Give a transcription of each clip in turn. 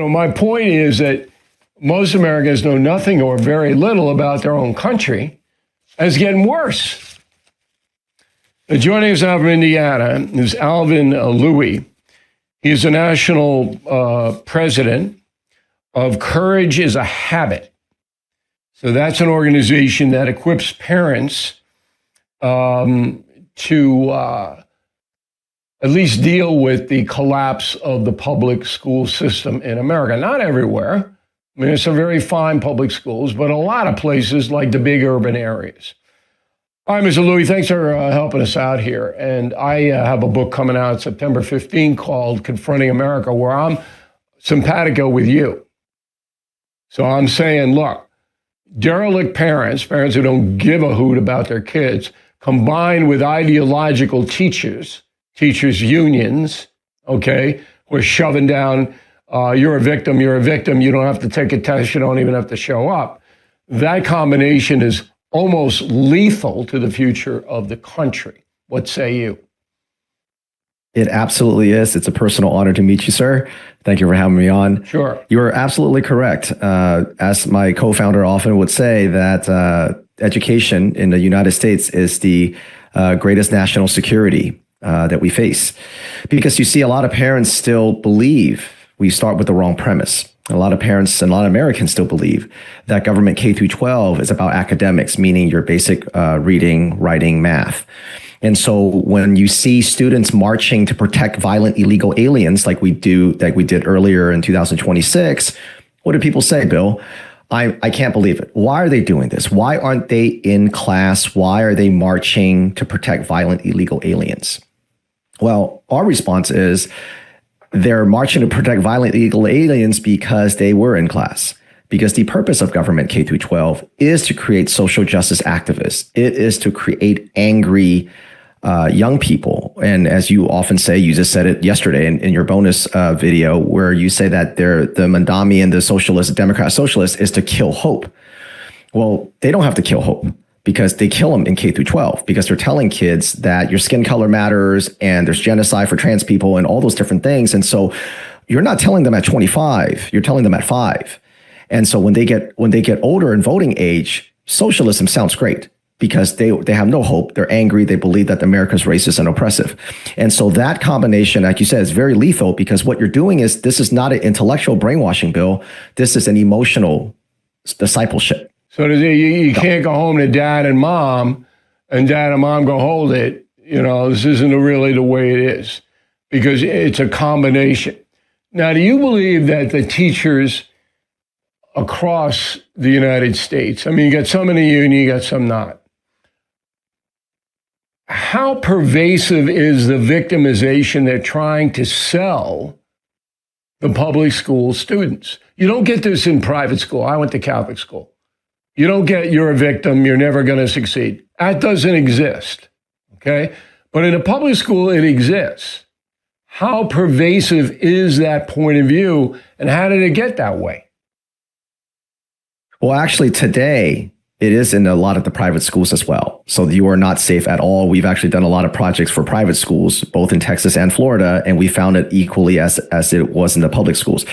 my point is that most Americans know nothing or very little about their own country, and it's getting worse. Joining us now from Indiana is Alvin Louie. He's the national president of Courage is a Habit. So that's an organization that equips parents to at least deal with the collapse of the public school system in America. Not everywhere. I mean, there's some very fine public schools, but a lot of places like the big urban areas. All right, Mr. Louie, thanks for helping us out here. And I have a book coming out September 15 called Confronting America, where I'm simpatico with you. So I'm saying, look, derelict parents who don't give a hoot about their kids, combined with ideological teachers unions, okay, who are shoving down, you're a victim, you don't have to take a test, you don't even have to show up. That combination is almost lethal to the future of the country. What say you? It absolutely is. It's a personal honor to meet you, sir. Thank you for having me on. Sure. You are absolutely correct. As my co-founder often would say, that education in the United States is the greatest national security that we face. Because you see, a lot of parents still believe we start with the wrong premise. A lot of parents and a lot of Americans still believe that government K through 12 is about academics, meaning your basic reading, writing, math. And so when you see students marching to protect violent illegal aliens like we did earlier in 2026, what do people say, Bill? I can't believe it. Why are they doing this? Why aren't they in class? Why are they marching to protect violent illegal aliens? Well, our response is they're marching to protect violent illegal aliens because they were in class. Because the purpose of government K through 12 is to create social justice activists. It is to create angry young people. And as you often say, you just said it yesterday in your bonus video, where you say that the Mandami and the socialist, Democrat socialist, is to kill hope. Well, they don't have to kill hope, because they kill them in K through 12, because they're telling kids that your skin color matters and there's genocide for trans people and all those different things. And so you're not telling them at 25, you're telling them at 5. And so when they get older in voting age, socialism sounds great, because they have no hope. They're angry. They believe that America's racist and oppressive. And so that combination, like you said, is very lethal, because what you're doing is, this is not an intellectual brainwashing, Bill. This is an emotional discipleship. So you can't go home to dad and mom, and dad and mom go, hold it. This isn't really the way it is, because it's a combination. Now, do you believe that the teachers across the United States, I mean, you got some in the union, you got some not. How pervasive is the victimization they're trying to sell the public school students? You don't get this in private school. I went to Catholic school. You don't get, you're a victim, you're never going to succeed. That doesn't exist, okay? But in a public school, it exists. How pervasive is that point of view, and how did it get that way? Well, actually, today, it is in a lot of the private schools as well. So you are not safe at all. We've actually done a lot of projects for private schools, both in Texas and Florida, and we found it equally as it was in the public schools.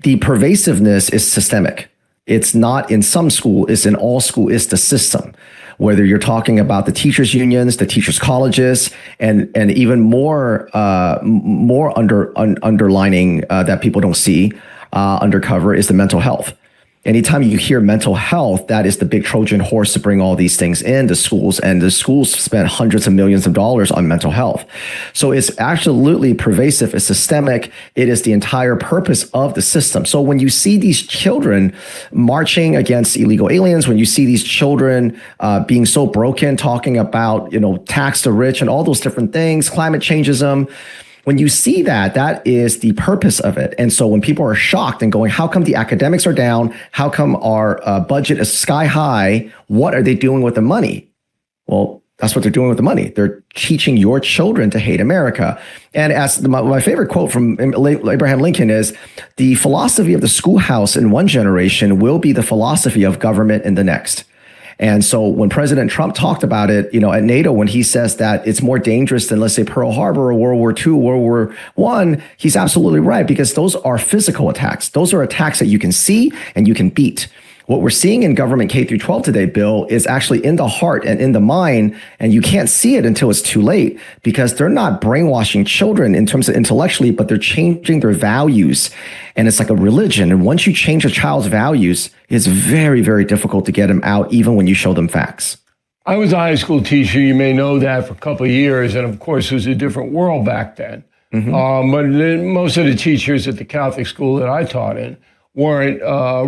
The pervasiveness is systemic. It's not in some school, it's in all school, it's the system. Whether you're talking about the teachers' unions, the teachers' colleges, and even more underlining that people don't see undercover is the mental health. Anytime you hear mental health, that is the big Trojan horse to bring all these things into schools, and the schools spend hundreds of millions of dollars on mental health. So it's absolutely pervasive, it's systemic, it is the entire purpose of the system. So when you see these children marching against illegal aliens, when you see these children being so broken, talking about, tax the rich and all those different things, climate changeism, when you see that, that is the purpose of it. And so when people are shocked and going, how come the academics are down? How come our budget is sky high? What are they doing with the money? Well, that's what they're doing with the money. They're teaching your children to hate America. And as my favorite quote from Abraham Lincoln is, the philosophy of the schoolhouse in one generation will be the philosophy of government in the next. And so when President Trump talked about it, at NATO, when he says that it's more dangerous than, let's say, Pearl Harbor or World War II, World War I, he's absolutely right, because those are physical attacks. Those are attacks that you can see and you can beat. What we're seeing in government K through 12 today, Bill, is actually in the heart and in the mind, and you can't see it until it's too late, because they're not brainwashing children in terms of intellectually, but they're changing their values. And it's like a religion. And once you change a child's values, it's very, very difficult to get them out, even when you show them facts. I was a high school teacher. You may know that, for a couple of years. And of course, it was a different world back then. But most of the teachers at the Catholic school that I taught in weren't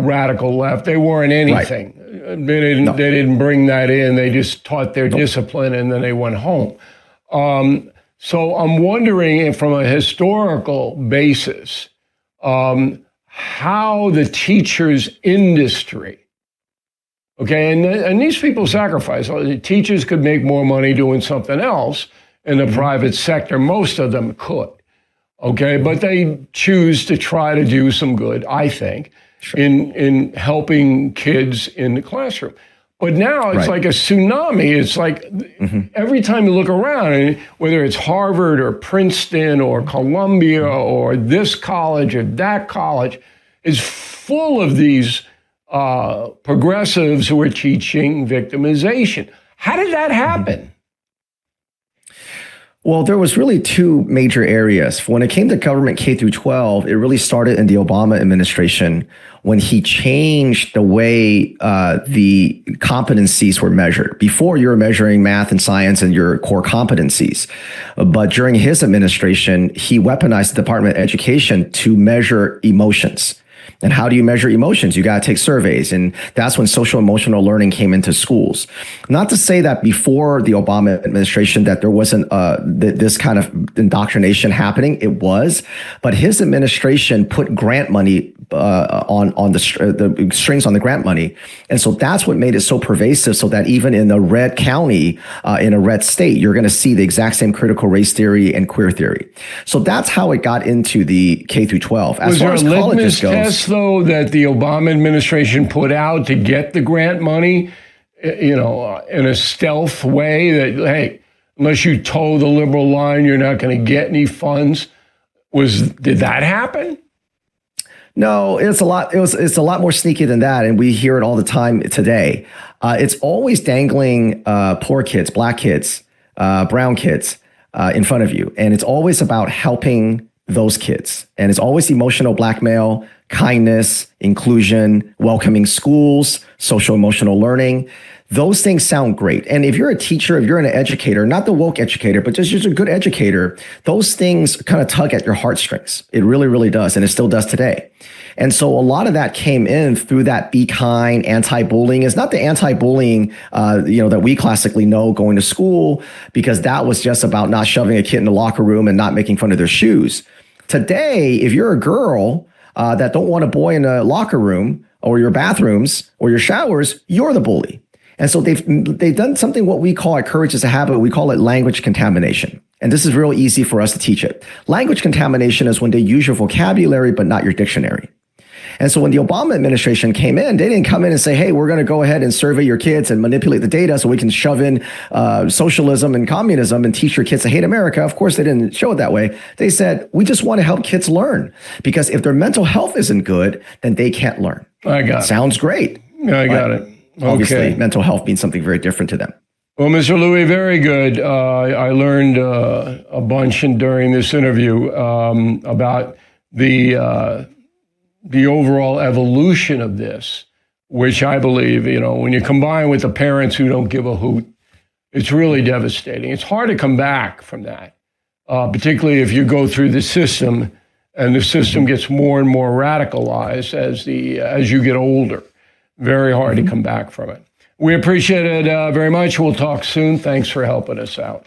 radical left. They weren't anything. Right. They didn't bring that in. They just taught their discipline, and then they went home. So I'm wondering if, from a historical basis, how the teachers industry, okay, and these people sacrifice. The teachers could make more money doing something else in the private sector. Most of them could. Okay, but they choose to try to do some good, I think, in helping kids in the classroom. But now it's like a tsunami. It's like every time you look around, and whether it's Harvard or Princeton or Columbia or this college or that college, is full of these progressives who are teaching victimization. How did that happen? Well, there was really two major areas. When it came to government K through 12, it really started in the Obama administration, when he changed the way the competencies were measured. Before, you were measuring math and science and your core competencies. But during his administration, he weaponized the Department of Education to measure emotions. And how do you measure emotions? You got to take surveys. And that's when social emotional learning came into schools. Not to say that before the Obama administration that there wasn't this kind of indoctrination happening. It was. But his administration put grant money on the strings on the grant money. And so that's what made it so pervasive, so that even in a red county, in a red state, you're going to see the exact same critical race theory and queer theory. So that's how it got into the K through 12. As far as colleges goes, though, that the Obama administration put out to get the grant money, in a stealth way, that, hey, unless you toe the liberal line, you're not going to get any funds. Did that happen? No, it's a lot more sneaky than that, and we hear it all the time today. It's always dangling poor kids, black kids, brown kids in front of you, and it's always about helping those kids, and it's always emotional blackmail, kindness, inclusion, welcoming schools, social emotional learning. Those things sound great. And if you're a teacher, if you're an educator, not the woke educator, but just a good educator, those things kind of tug at your heartstrings. It really, really does. And it still does today. And so a lot of that came in through that be kind, anti-bullying. It's not the anti-bullying, that we classically know going to school, because that was just about not shoving a kid in the locker room and not making fun of their shoes. Today, if you're a girl that don't want a boy in the locker room or your bathrooms or your showers, you're the bully. And so they've done something what we call at Courage is a Habit. We call it language contamination. And this is real easy for us to teach it. Language contamination is when they use your vocabulary, but not your dictionary. And so when the Obama administration came in, they didn't come in and say, hey, we're going to go ahead and survey your kids and manipulate the data so we can shove in socialism and communism and teach your kids to hate America. Of course, they didn't show it that way. They said, we just want to help kids learn, because if their mental health isn't good, then they can't learn. I got it. Sounds great. I got it. Okay. Obviously, mental health means something very different to them. Well, Mr. Louie, very good. I learned a bunch during this interview about the overall evolution of this, which I believe, when you combine with the parents who don't give a hoot, it's really devastating. It's hard to come back from that, particularly if you go through the system and the system gets more and more radicalized as you get older. Very hard to come back from it. We appreciate it very much. We'll talk soon. Thanks for helping us out.